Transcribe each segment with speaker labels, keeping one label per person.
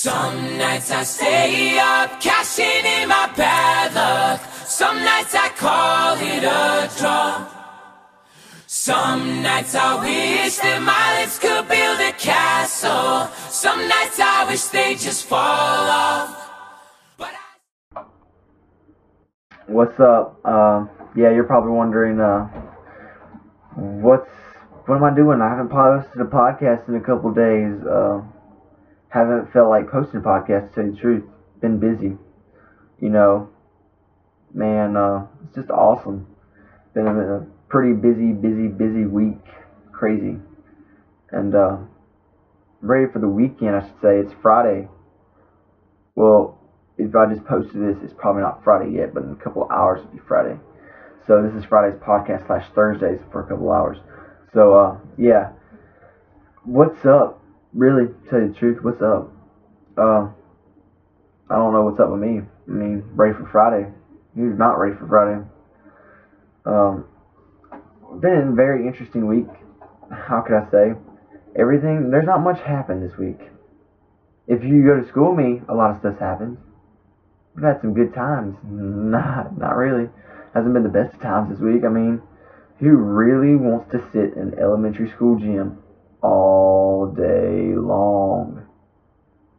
Speaker 1: Some nights I stay up, cashing in my bad luck. Some nights I call it a draw. Some nights I wish that my lips could build a castle. Some nights I wish they just fall off.
Speaker 2: What's up? Yeah, you're probably wondering, what am I doing? I haven't posted a podcast in a couple days. Haven't felt like posting a podcast, to tell you the truth. Been busy. You know, man, it's just awesome. Been a pretty busy week. Crazy. And, ready for the weekend, I should say. It's Friday. Well, if I just posted this, it's probably not Friday yet, but in a couple of hours it'll be Friday. So this is Friday's podcast / Thursdays for a couple of hours. So, yeah. What's up? Really, to tell you the truth, what's up? I don't know what's up with me. I mean, ready for Friday. Who's not ready for Friday? Been a very interesting week. How could I say? There's not much happened this week. If you go to school with me, a lot of stuff's happened. We've had some good times. Not really. Hasn't been the best of times this week. I mean, who really wants to sit in an elementary school gym all day long?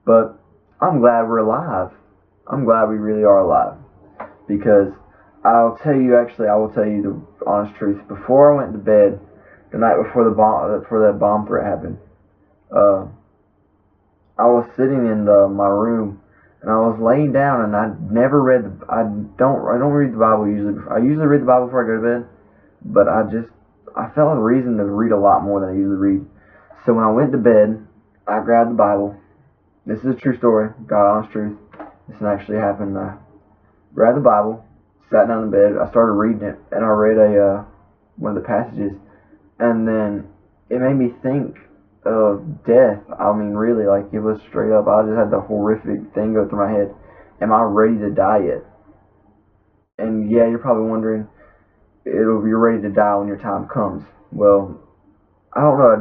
Speaker 2: But I'm glad we're alive. I'm glad we really are alive. Because I will tell you the honest truth. Before I went to bed, the night before that bomb threat happened, I was sitting in my room, and I was laying down, and I don't read the Bible usually. I usually read the Bible before I go to bed, but I felt a reason to read a lot more than I usually read. So when I went to bed, I grabbed the Bible. This is a true story, God honest truth. This actually happened. I grabbed the Bible, sat down in bed, I started reading it, and I read one of the passages, and then it made me think of death. I mean, really, like, it was straight up. I just had the horrific thing go through my head. Am I ready to die yet? And yeah, you're probably wondering, you're ready to die when your time comes. Well, I don't know. I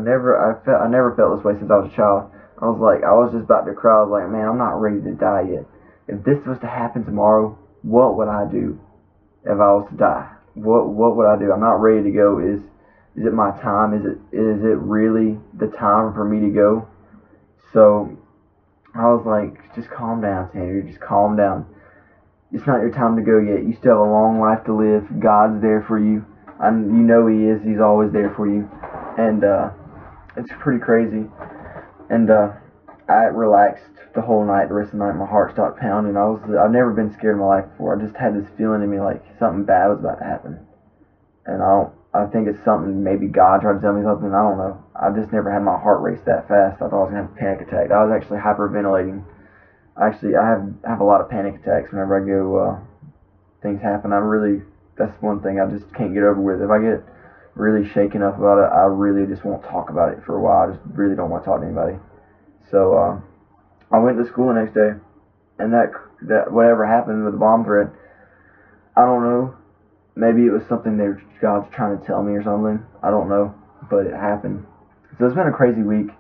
Speaker 2: never felt this way since I was a child. I was just about to cry. I was like, man, I'm not ready to die yet. If this was to happen tomorrow, what would I do if I was to die? What would I do? I'm not ready to go. Is it my time? Is it really the time for me to go? So I was like, just calm down, Tanner. Just calm down. It's not your time to go yet. You still have a long life to live. God's there for you. And you know He is. He's always there for you. And it's pretty crazy. And I relaxed the whole night. The rest of the night, my heart stopped pounding. I've never been scared in my life before. I just had this feeling in me like something bad was about to happen. And I think it's something, maybe God tried to tell me something, I don't know. I just never had my heart race that fast. I thought I was going to have a panic attack. I was actually hyperventilating. Actually, I have a lot of panic attacks whenever I go, things happen. That's one thing I just can't get over with. If I get really shaken up about it, I really just won't talk about it for a while. I just really don't want to talk to anybody. So, I went to school the next day, and that whatever happened with the bomb threat, I don't know. Maybe it was something God's trying to tell me or something. I don't know, but it happened. So it's been a crazy week.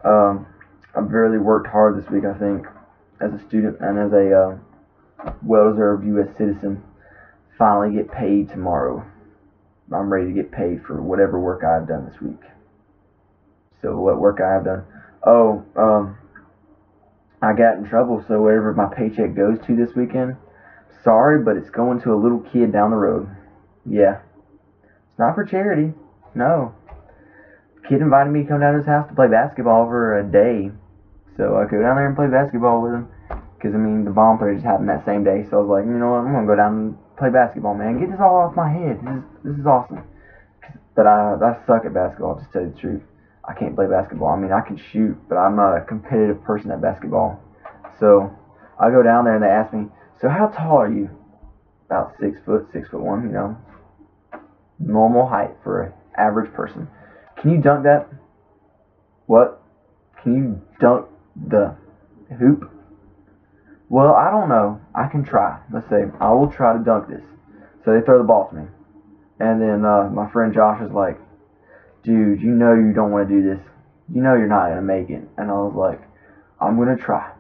Speaker 2: I've really worked hard this week, I think, as a student and as a well-deserved U.S. citizen. Finally get paid tomorrow. I'm ready to get paid for whatever work I've done this week. So what work I have done? I got in trouble, so wherever my paycheck goes to this weekend, sorry, but it's going to a little kid down the road. Yeah. It's not for charity. No. The kid invited me to come down to his house to play basketball for a day. So I go down there and play basketball with him. Because, I mean, the bomb threat just happened that same day. So I was like, you know what, I'm going to go down and play basketball, man. Get this all off my head. This is awesome. But I suck at basketball, just to tell you the truth. I can't play basketball. I mean, I can shoot, but I'm not a competitive person at basketball. So I go down there and they ask me, so how tall are you? About 6'1", you know. Normal height for an average person. Can you dunk that? What? Can you dunk the hoop? Well, I don't know. I can try. Let's say, I will try to dunk this. So they throw the ball to me. And then my friend Josh is like, dude, you know you don't want to do this. You know you're not going to make it. And I was like, I'm going to try.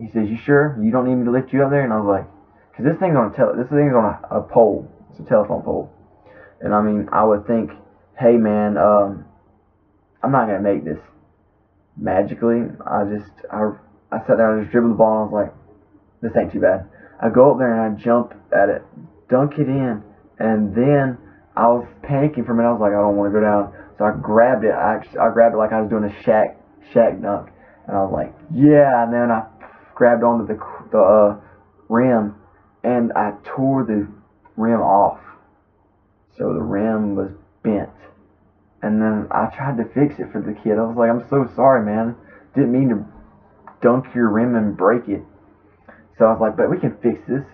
Speaker 2: he says, "You sure? You don't need me to lift you up there?" And I was like, "Cause this thing's on a pole. It's a telephone pole." And I mean, I would think, "Hey man, I'm not gonna make this magically." I sat there and I just dribbled the ball, and I was like, "This ain't too bad." I go up there and I jump at it, dunk it in, and then I was panicking for a minute. I was like, "I don't want to go down." So I grabbed it. I grabbed it like I was doing a Shaq dunk, and I was like, "Yeah!" And then I grabbed onto the rim, and I tore the rim off. So the rim was bent. And then I tried to fix it for the kid. I was like, "I'm so sorry, man. Didn't mean to dunk your rim and break it." So I was like, "But we can fix this."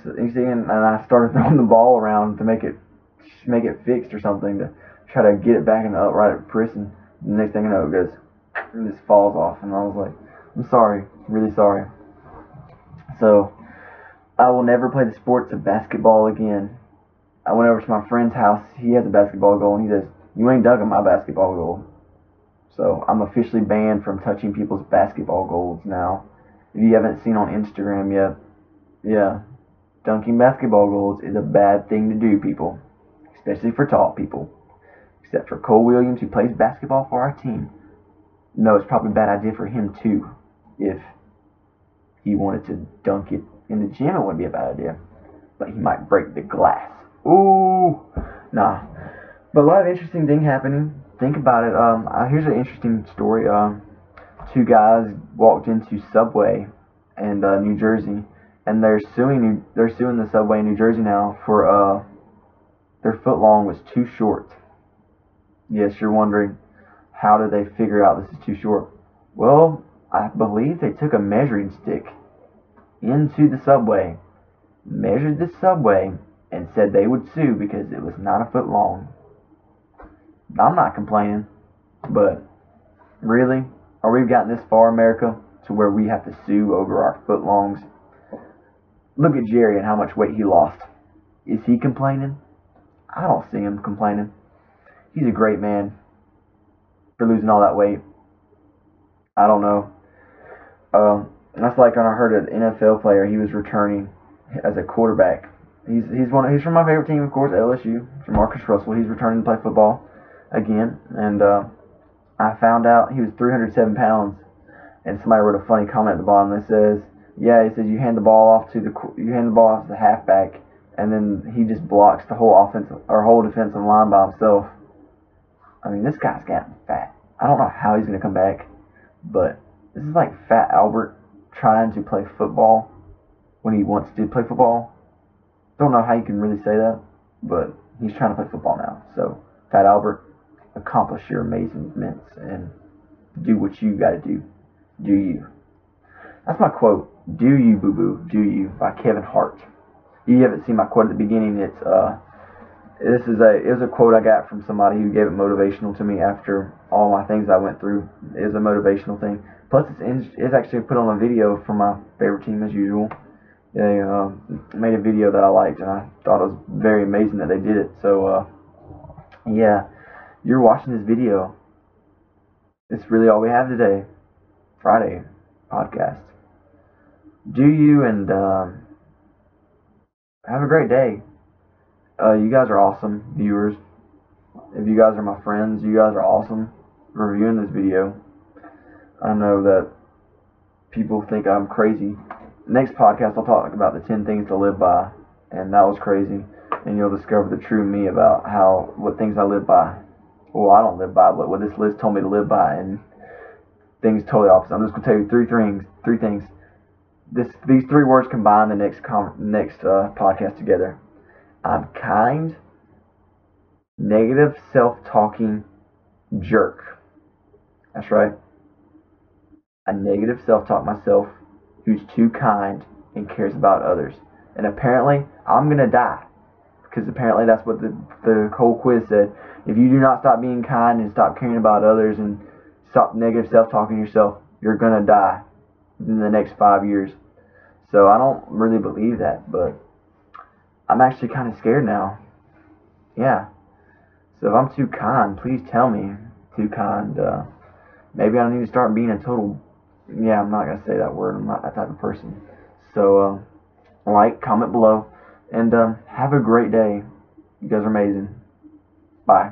Speaker 2: So, you see, and I started throwing the ball around to make it fixed or something, to try to get it back in the upright position. The next thing I know, it just falls off. And I was like, "I'm sorry, really sorry." So I will never play the sports of basketball again. I went over to my friend's house. He has a basketball goal, and he says, "You ain't dunking my basketball goal." So I'm officially banned from touching people's basketball goals now. If you haven't seen on Instagram yet, yeah, dunking basketball goals is a bad thing to do, people. Especially for tall people. Except for Cole Williams, who plays basketball for our team. No, it's probably a bad idea for him too. If he wanted to dunk it in the gym, it wouldn't be a bad idea. But he might break the glass. Ooh, nah. But a lot of interesting thing happening. Think about it. Here's an interesting story. Two guys walked into Subway in New Jersey, and they're suing the Subway in New Jersey now for their foot long was too short. Yes, you're wondering, how did they figure out this is too short? Well, I believe they took a measuring stick into the Subway, measured the Subway, and said they would sue because it was not a foot long. I'm not complaining, but really? Are we gotten this far, America, to where we have to sue over our foot longs? Look at Jerry and how much weight he lost. Is he complaining? I don't see him complaining. He's a great man for losing all that weight. I don't know. That's like when I heard an NFL player, he was returning as a quarterback. He's from my favorite team, of course, LSU. Jamarcus Russell. He's returning to play football again, and I found out he was 307 pounds. And somebody wrote a funny comment at the bottom that says, "Yeah," he says, you hand the ball off to the halfback, and then he just blocks the whole defensive line by himself. I mean, this guy's getting fat. I don't know how he's going to come back, but this is like Fat Albert trying to play football when he wants to play football. Don't know how you can really say that, but he's trying to play football now. So, Fat Albert, accomplish your amazements and do what you got to do. Do you? That's my quote. "Do you, boo boo? Do you?" by Kevin Hart. If you haven't seen my quote at the beginning, it was a quote I got from somebody who gave it motivational to me after all my things I went through. It was a motivational thing. Plus, it's actually put on a video from my favorite team as usual. They made a video that I liked, and I thought it was very amazing that they did it. So, yeah, you're watching this video. It's really all we have today. Friday podcast. Do you, and have a great day. You guys are awesome, viewers. If you guys are my friends, you guys are awesome for reviewing this video. I know that people think I'm crazy. Next podcast, I'll talk about the 10 things to live by, and that was crazy. And you'll discover the true me about what things I live by. Well, I don't live by, but what this list told me to live by, and things totally opposite. I'm just gonna tell you three things. These three words combine the next podcast together. I'm kind, negative, self-talking jerk. That's right. I negative self-talk myself who's too kind and cares about others. And apparently, I'm going to die. Because apparently that's what the whole quiz said. If you do not stop being kind and stop caring about others and stop negative self-talking yourself, you're going to die in the next 5 years. So I don't really believe that, but I'm actually kind of scared now. Yeah. So if I'm too kind, please tell me. Too kind. Maybe I need to start being a total Yeah, I'm not gonna say that word. I'm not that type of person. So, like, comment below, and have a great day. You guys are amazing. Bye.